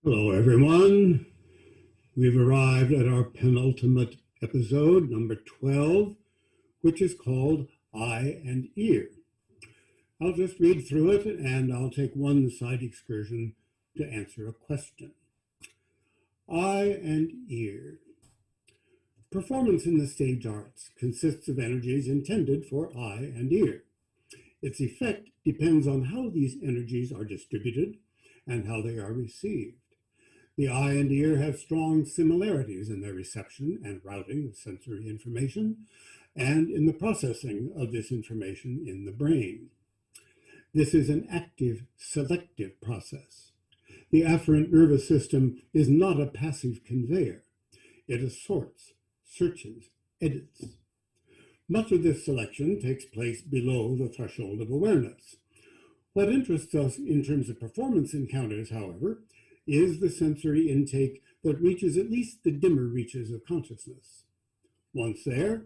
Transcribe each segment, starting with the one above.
Hello, everyone. We've arrived at our penultimate episode, number 12, which is called Eye and Ear. I'll just read through it and I'll take one side excursion to answer a question. Eye and ear. Performance in the stage arts consists of energies intended for eye and ear. Its effect depends on how these energies are distributed and how they are received. The eye and ear have strong similarities in their reception and routing of sensory information and in the processing of this information in the brain. This is an active, selective process. The afferent nervous system is not a passive conveyor. It assorts, searches, edits. Much of this selection takes place below the threshold of awareness. What interests us in terms of performance encounters, however, is the sensory intake that reaches at least the dimmer reaches of consciousness. Once there,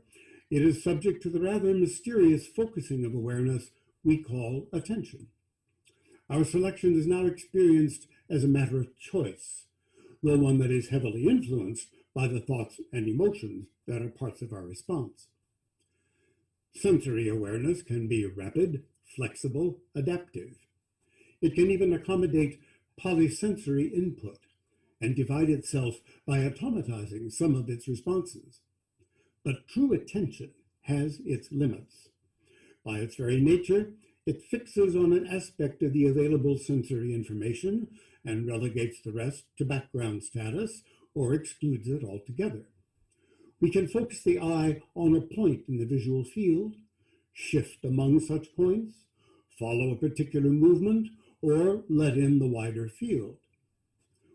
it is subject to the rather mysterious focusing of awareness we call attention. Our selection is now experienced as a matter of choice, though one that is heavily influenced by the thoughts and emotions that are parts of our response. Sensory awareness can be rapid, flexible, adaptive. It can even accommodate polysensory input and divide itself by automatizing some of its responses. But true attention has its limits. By its very nature, it fixes on an aspect of the available sensory information and relegates the rest to background status or excludes it altogether. We can focus the eye on a point in the visual field, shift among such points, follow a particular movement, or let in the wider field.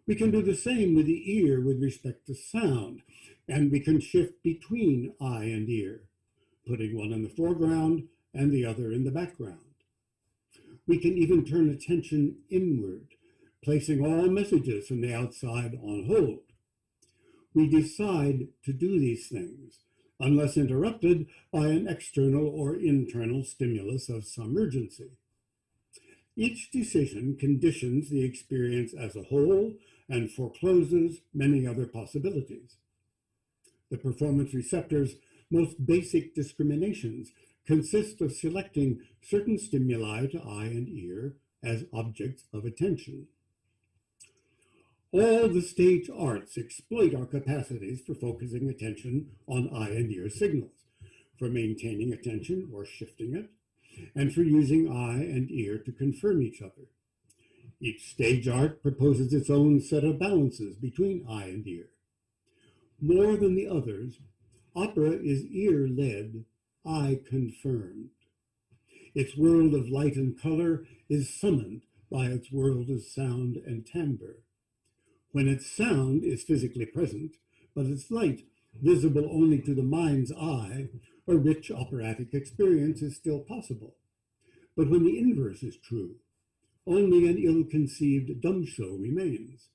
We can do the same with the ear with respect to sound, and we can shift between eye and ear, putting one in the foreground and the other in the background. We can even turn attention inward, placing all messages from the outside on hold. We decide to do these things, unless interrupted by an external or internal stimulus of some urgency. Each decision conditions the experience as a whole and forecloses many other possibilities. The performance receptor's most basic discriminations consist of selecting certain stimuli to eye and ear as objects of attention. All the stage arts exploit our capacities for focusing attention on eye and ear signals, for maintaining attention or shifting it, and for using eye and ear to confirm each other. Each stage art proposes its own set of balances between eye and ear. More than the others, opera is ear-led, eye-confirmed. Its world of light and color is summoned by its world of sound and timbre. When its sound is physically present, but its light visible only to the mind's eye, a rich operatic experience is still possible. But when the inverse is true, only an ill-conceived dumb show remains.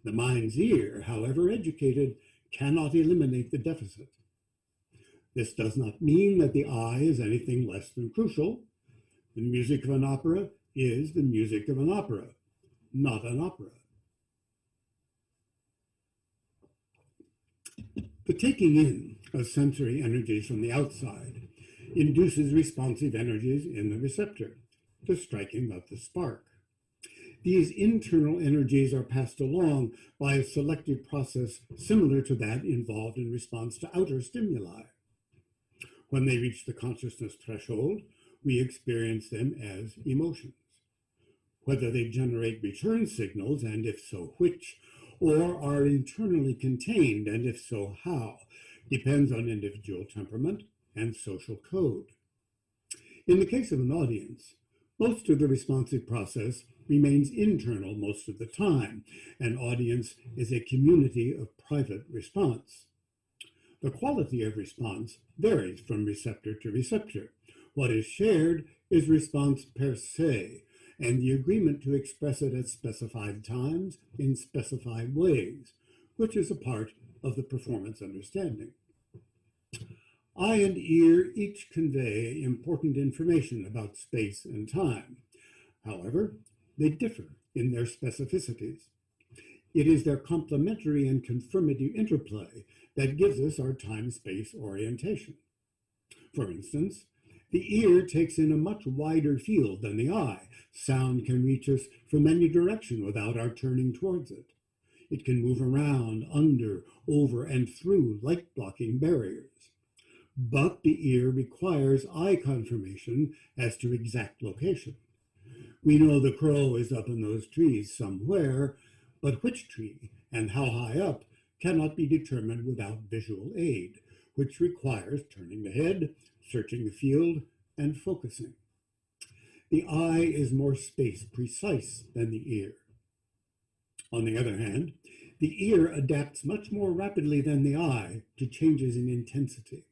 The mind's ear, however educated, cannot eliminate the deficit. This does not mean that the eye is anything less than crucial. The music of an opera is the music of an opera, not an opera. The taking in of sensory energies from the outside induces responsive energies in the receptor, the striking of the spark. These internal energies are passed along by a selective process similar to that involved in response to outer stimuli. When they reach the consciousness threshold, we experience them as emotions. Whether they generate return signals, and if so, which, or are internally contained, and if so, how, depends on individual temperament and social code. In the case of an audience, most of the responsive process remains internal most of the time. An audience is a community of private response. The quality of response varies from receptor to receptor. What is shared is response per se, and the agreement to express it at specified times in specified ways, which is a part of the performance understanding. Eye and ear each convey important information about space and time. However, they differ in their specificities. It is their complementary and confirmative interplay that gives us our time-space orientation. For instance, the ear takes in a much wider field than the eye. Sound can reach us from any direction without our turning towards it. It can move around, under, over, and through light-blocking barriers. But the ear requires eye confirmation as to exact location. We know the crow is up in those trees somewhere, but which tree and how high up cannot be determined without visual aid, which requires turning the head, searching the field, and focusing. The eye is more space precise than the ear. On the other hand, the ear adapts much more rapidly than the eye to changes in intensity.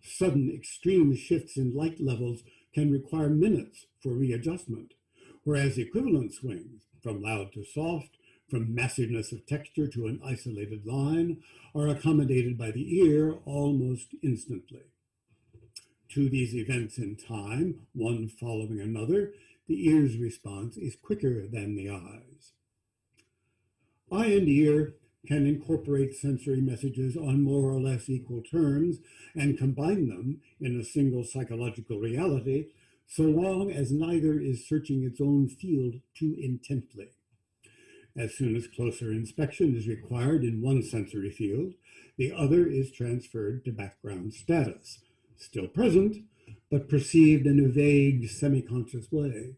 Sudden extreme shifts in light levels can require minutes for readjustment, whereas equivalent swings, from loud to soft, from massiveness of texture to an isolated line, are accommodated by the ear almost instantly. To these events in time, one following another, the ear's response is quicker than the eye's. Eye and ear can incorporate sensory messages on more or less equal terms and combine them in a single psychological reality, so long as neither is searching its own field too intently. As soon as closer inspection is required in one sensory field, the other is transferred to background status, still present, but perceived in a vague, semi-conscious way.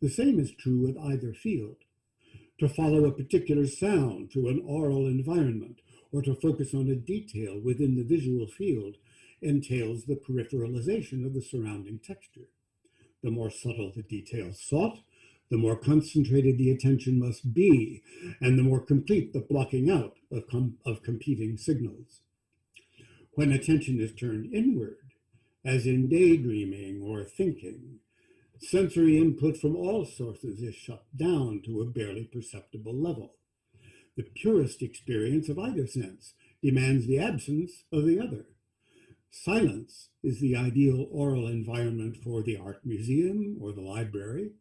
The same is true with either field. To follow a particular sound through an oral environment, or to focus on a detail within the visual field, entails the peripheralization of the surrounding texture. The more subtle the detail sought, the more concentrated the attention must be, and the more complete the blocking out of competing signals. When attention is turned inward, as in daydreaming or thinking, sensory input from all sources is shut down to a barely perceptible level. The purest experience of either sense demands the absence of the other. Silence is the ideal oral environment for the art museum or the library,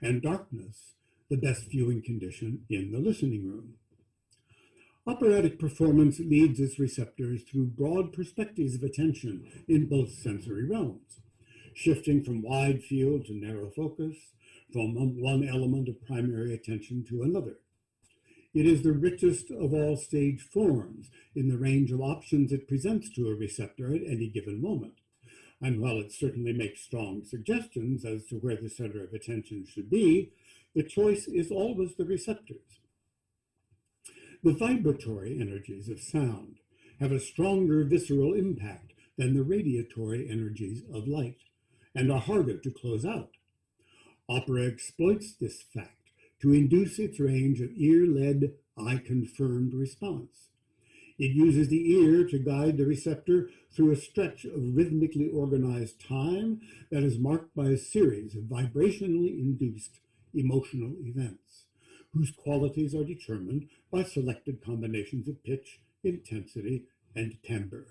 and darkness the best viewing condition in the listening room. Operatic performance leads its receptors through broad perspectives of attention in both sensory realms, shifting from wide field to narrow focus, from one element of primary attention to another. It is the richest of all stage forms in the range of options it presents to a receptor at any given moment. And while it certainly makes strong suggestions as to where the center of attention should be, the choice is always the receptor's. The vibratory energies of sound have a stronger visceral impact than the radiatory energies of light, and are harder to close out. Opera exploits this fact to induce its range of ear-led, eye-confirmed response. It uses the ear to guide the receptor through a stretch of rhythmically organized time that is marked by a series of vibrationally induced emotional events, whose qualities are determined by selected combinations of pitch, intensity, and timbre.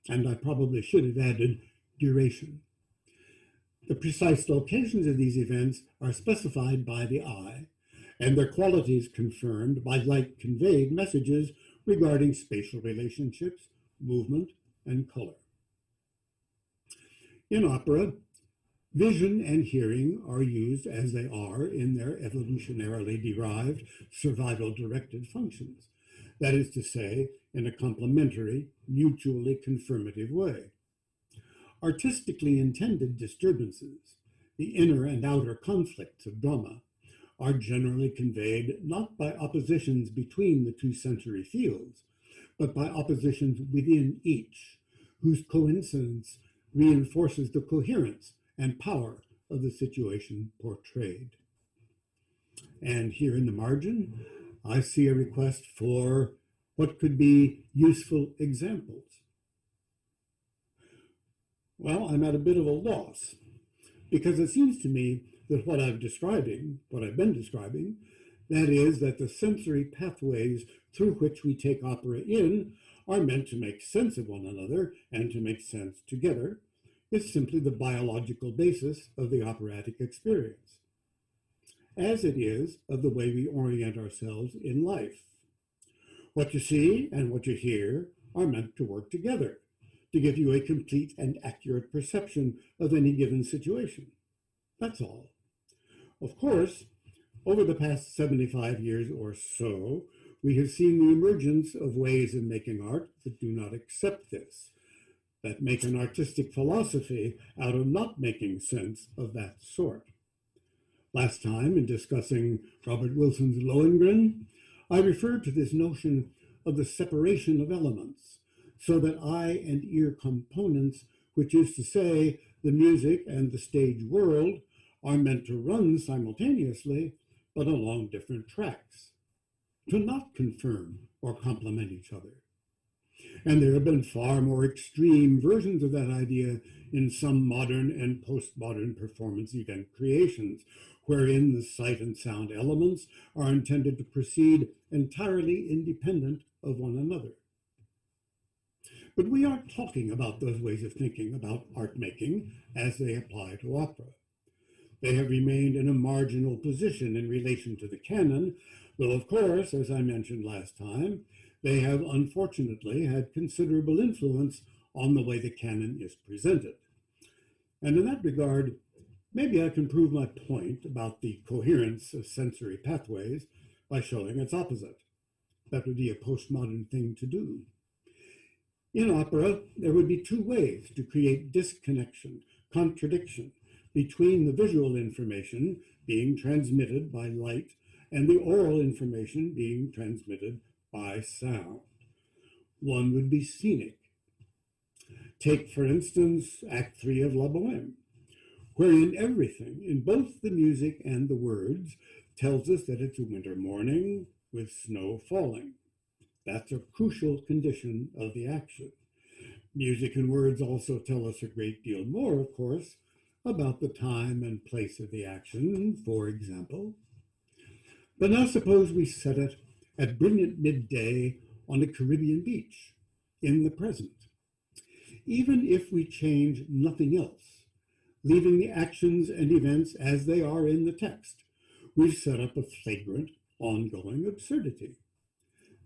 And I probably should have added duration. The precise locations of these events are specified by the eye, and their qualities confirmed by light-conveyed messages regarding spatial relationships, movement, and color. In opera, vision and hearing are used as they are in their evolutionarily derived survival-directed functions, that is to say, in a complementary, mutually confirmative way. Artistically intended disturbances, the inner and outer conflicts of drama, are generally conveyed not by oppositions between the two sensory fields, but by oppositions within each, whose coincidence reinforces the coherence and power of the situation portrayed. And here in the margin, I see a request for what could be useful examples. Well, I'm at a bit of a loss, because it seems to me that what I've been describing, that is, that the sensory pathways through which we take opera in are meant to make sense of one another and to make sense together, is simply the biological basis of the operatic experience. as it is of the way we orient ourselves in life. What you see and what you hear are meant to work together to give you a complete and accurate perception of any given situation. That's all. Of course, over the past 75 years or so, we have seen the emergence of ways of making art that do not accept this, that make an artistic philosophy out of not making sense of that sort. Last time, in discussing Robert Wilson's Lohengrin, I referred to this notion of the separation of elements, so that eye and ear components, which is to say, the music and the stage world, are meant to run simultaneously, but along different tracks, to not confirm or complement each other. And there have been far more extreme versions of that idea in some modern and postmodern performance event creations, wherein the sight and sound elements are intended to proceed entirely independent of one another. But we aren't talking about those ways of thinking about art making as they apply to opera. They have remained in a marginal position in relation to the canon, though of course, as I mentioned last time, they have unfortunately had considerable influence on the way the canon is presented. And in that regard, maybe I can prove my point about the coherence of sensory pathways by showing its opposite. That would be a postmodern thing to do. In opera, there would be two ways to create disconnection, contradiction, between the visual information being transmitted by light and the oral information being transmitted by sound. One would be scenic. Take, for instance, Act 3 of La Bohème, wherein everything, in both the music and the words, tells us that it's a winter morning with snow falling. That's a crucial condition of the action. Music and words also tell us a great deal more, of course, about the time and place of the action, for example. But now suppose we set it at brilliant midday on a Caribbean beach, in the present. Even if we change nothing else, leaving the actions and events as they are in the text, we've set up a flagrant, ongoing absurdity.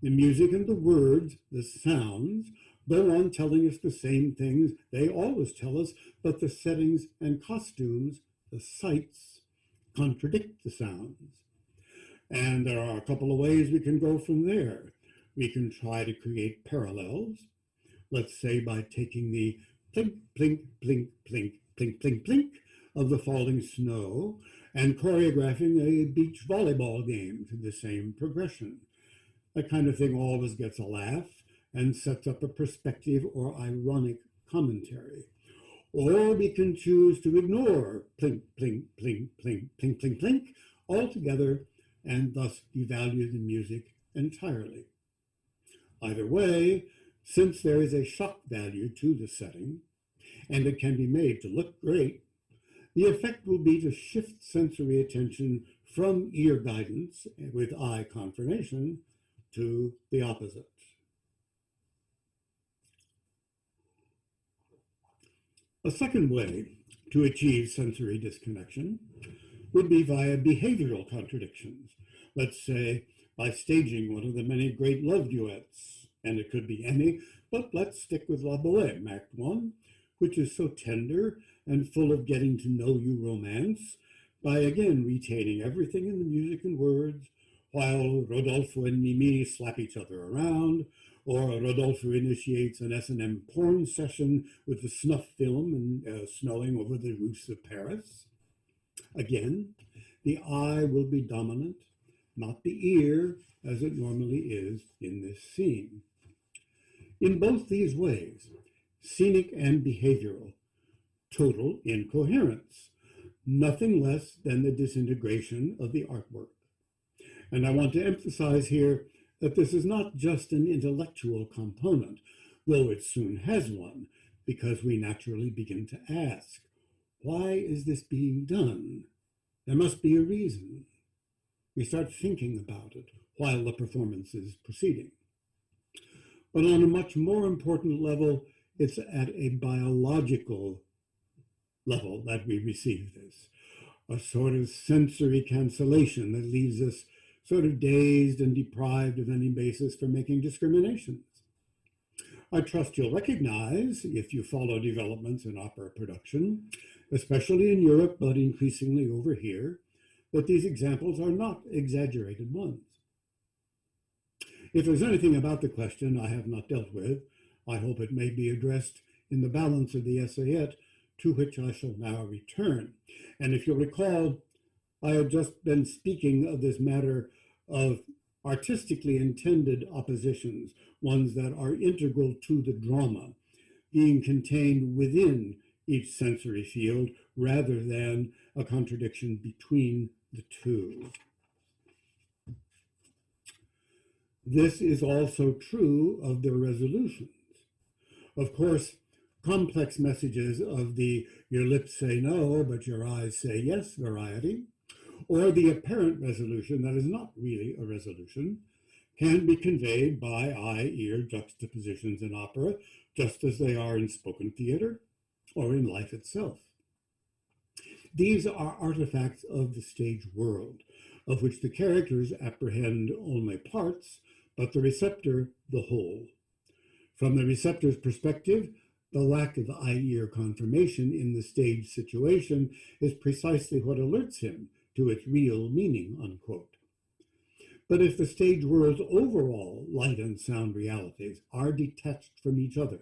The music and the words, the sounds, go on telling us the same things they always tell us, but the settings and costumes, the sights, contradict the sounds. And there are a couple of ways we can go from there. We can try to create parallels, let's say by taking the plink, plink, plink, plink, plink, plink, plink of the falling snow and choreographing a beach volleyball game to the same progression. That kind of thing always gets a laugh and sets up a perspective or ironic commentary. Or we can choose to ignore plink, plink, plink, plink, plink, plink, plink altogether and thus devalue the music entirely. Either way, since there is a shock value to the setting, and it can be made to look great, the effect will be to shift sensory attention from ear guidance with eye confirmation to the opposite. A second way to achieve sensory disconnection would be via behavioral contradictions. Let's say by staging one of the many great love duets, and it could be any, but let's stick with La Bohème, Act 1, which is so tender and full of getting to know you romance, by again retaining everything in the music and words, while Rodolfo and Mimi slap each other around, or Rodolfo initiates an S&M porn session with the snuff film and snowing over the roofs of Paris. Again, the eye will be dominant, not the ear, as it normally is in this scene. In both these ways, scenic and behavioral, total incoherence, nothing less than the disintegration of the artwork. And I want to emphasize here that this is not just an intellectual component, though it soon has one, because we naturally begin to ask, why is this being done? There must be a reason. We start thinking about it while the performance is proceeding. But on a much more important level, it's at a biological level that we receive this. a sort of sensory cancellation that leaves us sort of dazed and deprived of any basis for making discriminations. I trust you'll recognize, if you follow developments in opera production, especially in Europe, but increasingly over here, that these examples are not exaggerated ones. If there's anything about the question I have not dealt with, I hope it may be addressed in the balance of the essayette, to which I shall now return. And if you'll recall, I have just been speaking of this matter of artistically intended oppositions, ones that are integral to the drama, being contained within each sensory field rather than a contradiction between the two. This is also true of the resolutions. Of course, complex messages of the your lips say no, but your eyes say yes variety, or the apparent resolution that is not really a resolution, can be conveyed by eye-ear juxtapositions in opera, just as they are in spoken theater or in life itself. These are artifacts of the stage world, of which the characters apprehend only parts, but the receptor the whole. From the receptor's perspective, the lack of eye-ear confirmation in the stage situation is precisely what alerts him to its real meaning, unquote. But if the stage world's overall light and sound realities are detached from each other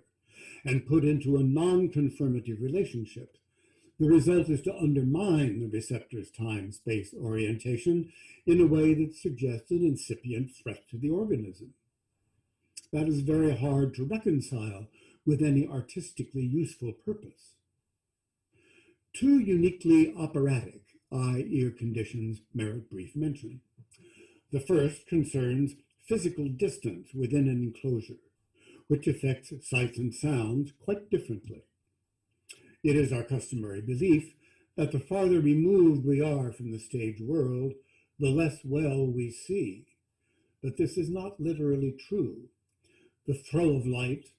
and put into a non-confirmative relationship, the result is to undermine the receptor's time-space orientation in a way that suggests an incipient threat to the organism. That is very hard to reconcile with any artistically useful purpose. Two uniquely operatic eye-ear conditions merit brief mention. The first concerns physical distance within an enclosure, which affects sights and sounds quite differently. It is our customary belief that the farther removed we are from the stage world, the less well we see. But this is not literally true. The throw of light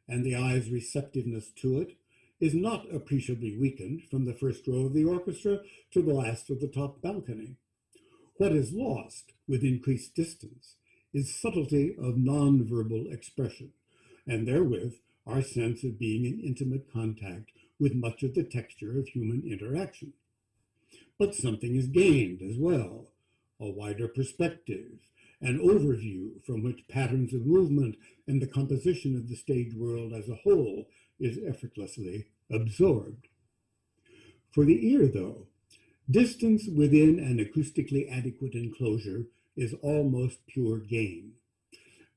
and the eye's receptiveness to it is not appreciably weakened from the first row of the orchestra to the last of the top balcony. What is lost with increased distance is subtlety of nonverbal expression, and therewith our sense of being in intimate contact with much of the texture of human interaction. But something is gained as well, a wider perspective, an overview from which patterns of movement and the composition of the stage world as a whole is effortlessly absorbed. For the ear, though, distance within an acoustically adequate enclosure is almost pure gain.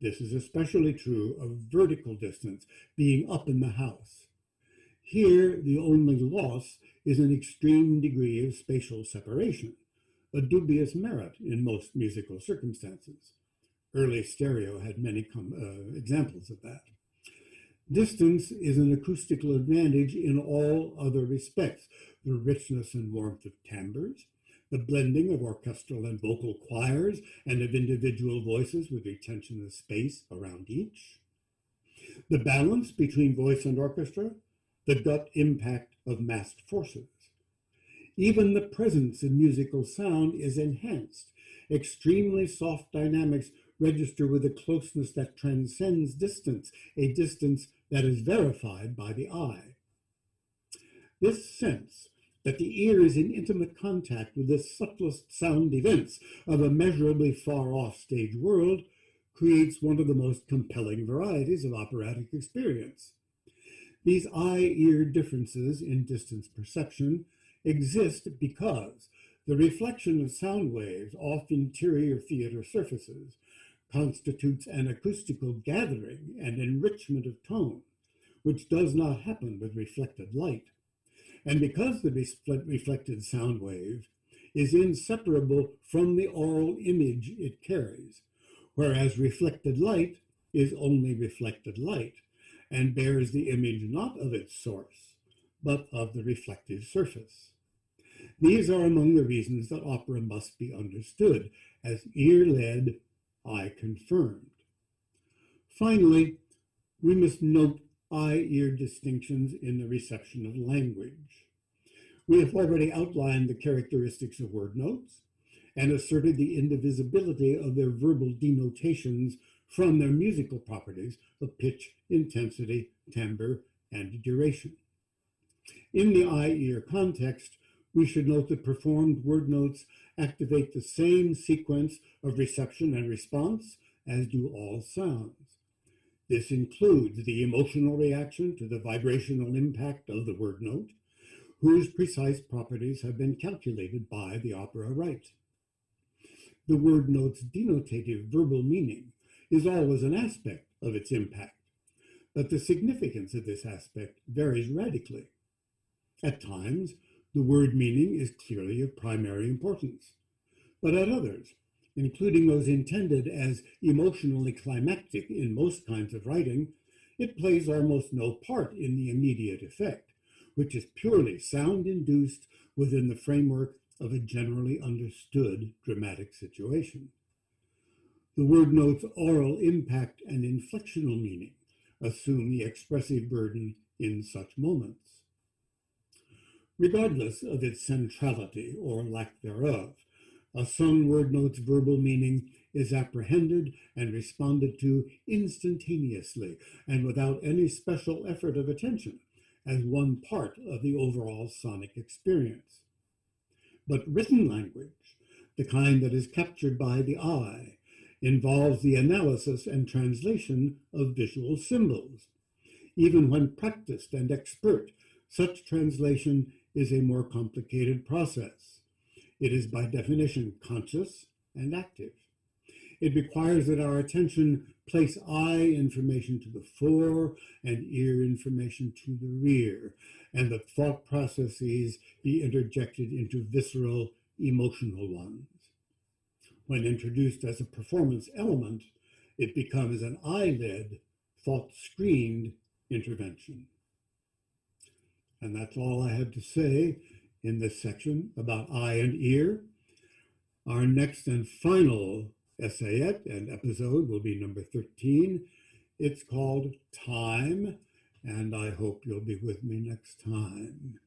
This is especially true of vertical distance, being up in the house. Here, the only loss is an extreme degree of spatial separation, a dubious merit in most musical circumstances. Early stereo had many examples of that. Distance is an acoustical advantage in all other respects: the richness and warmth of timbres, the blending of orchestral and vocal choirs and of individual voices with retention of space around each, the balance between voice and orchestra, the gut impact of massed forces. Even the presence of musical sound is enhanced. Extremely soft dynamics register with a closeness that transcends distance, a distance that is verified by the eye. This sense that the ear is in intimate contact with the subtlest sound events of a measurably far-off stage world creates one of the most compelling varieties of operatic experience. These eye-ear differences in distance perception exist because the reflection of sound waves off interior theater surfaces constitutes an acoustical gathering and enrichment of tone, which does not happen with reflected light. And because the reflected sound wave is inseparable from the aural image it carries, whereas reflected light is only reflected light and bears the image not of its source, but of the reflective surface. These are among the reasons that opera must be understood as ear-led, eye-confirmed. Finally, we must note eye-ear distinctions in the reception of language. We have already outlined the characteristics of word notes and asserted the indivisibility of their verbal denotations from their musical properties of pitch, intensity, timbre, and duration. In the eye-ear context, we should note that performed word notes activate the same sequence of reception and response as do all sounds. This includes the emotional reaction to the vibrational impact of the word note, whose precise properties have been calculated by the opera right. The word note's denotative verbal meaning is always an aspect of its impact, but the significance of this aspect varies radically. At times, the word meaning is clearly of primary importance, but at others, including those intended as emotionally climactic in most kinds of writing, it plays almost no part in the immediate effect, which is purely sound-induced within the framework of a generally understood dramatic situation. The word note's oral impact and inflectional meaning assume the expressive burden in such moments. Regardless of its centrality or lack thereof, a sung word note's verbal meaning is apprehended and responded to instantaneously and without any special effort of attention as one part of the overall sonic experience. But written language, the kind that is captured by the eye, involves the analysis and translation of visual symbols. Even when practiced and expert, such translation is a more complicated process. It is by definition conscious and active. It requires that our attention place eye information to the fore and ear information to the rear, and that thought processes be interjected into visceral, emotional ones. When introduced as a performance element, it becomes an eye-led, thought-screened intervention. And that's all I have to say in this section about eye and ear. Our next and final essayette and episode will be number 13. It's called Time, and I hope you'll be with me next time.